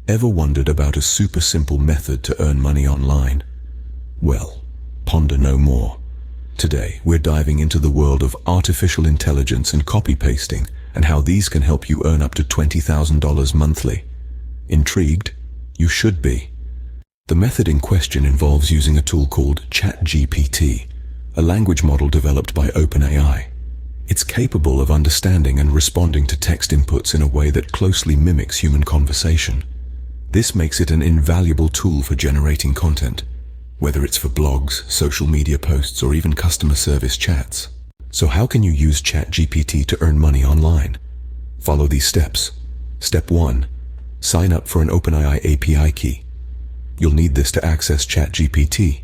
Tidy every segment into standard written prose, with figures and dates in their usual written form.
Ever wondered about a super simple method to earn money online? Well, ponder no more. Today, we're diving into the world of artificial intelligence and copy pasting and how these can help you earn up to $20,000 monthly. Intrigued? You should be. The method in question involves using a tool called ChatGPT, a language model developed by OpenAI. It's capable of understanding and responding to text inputs in a way that closely mimics human conversation. This makes it an invaluable tool for generating content, whether it's for blogs, social media posts, or even customer service chats. So how can you use ChatGPT to earn money online? Follow these steps. Step 1. Sign up for an OpenAI API key. You'll need this to access ChatGPT.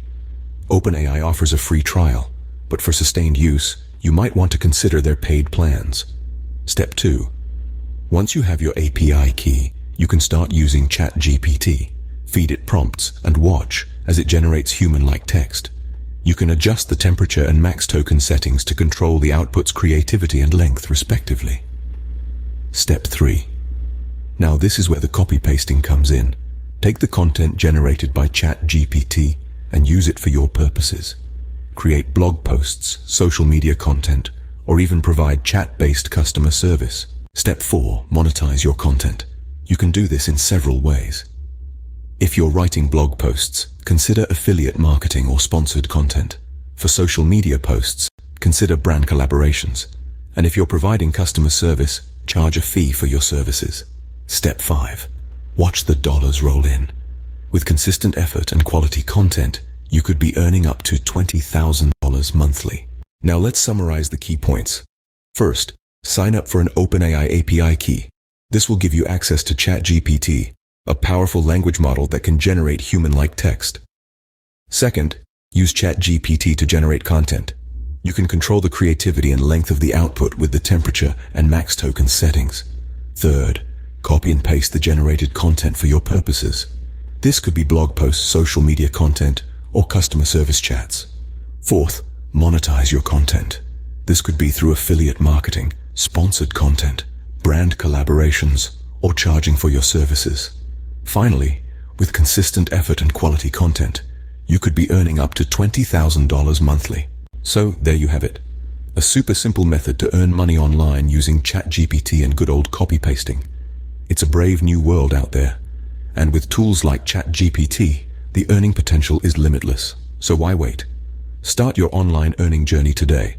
OpenAI offers a free trial, but for sustained use, you might want to consider their paid plans. Step 2. Once you have your API key, you can start using ChatGPT. Feed it prompts and watch as it generates human-like text. You can adjust the temperature and max token settings to control the output's creativity and length, respectively. Step 3. Now this is where the copy pasting comes in. Take the content generated by ChatGPT and use it for your purposes. Create blog posts, social media content, or even provide chat-based customer service. Step 4. Monetize your content. You can do this in several ways. If you're writing blog posts, consider affiliate marketing or sponsored content. For social media posts, consider brand collaborations. And if you're providing customer service, charge a fee for your services. Step 5. Watch the dollars roll in. With consistent effort and quality content, you could be earning up to $20,000 monthly. Now let's summarize the key points. First, sign up for an OpenAI API key. This will give you access to ChatGPT, a powerful language model that can generate human-like text. Second, use ChatGPT to generate content. You can control the creativity and length of the output with the temperature and max token settings. Third, copy and paste the generated content for your purposes. This could be blog posts, social media content, or customer service chats. Fourth, monetize your content. This could be through affiliate marketing, sponsored content, brand collaborations, or charging for your services. Finally, with consistent effort and quality content, you could be earning up to $20,000 monthly. So there you have it. A super simple method to earn money online using ChatGPT and good old copy pasting. It's a brave new world out there. And with tools like ChatGPT, the earning potential is limitless. So why wait? Start your online earning journey today.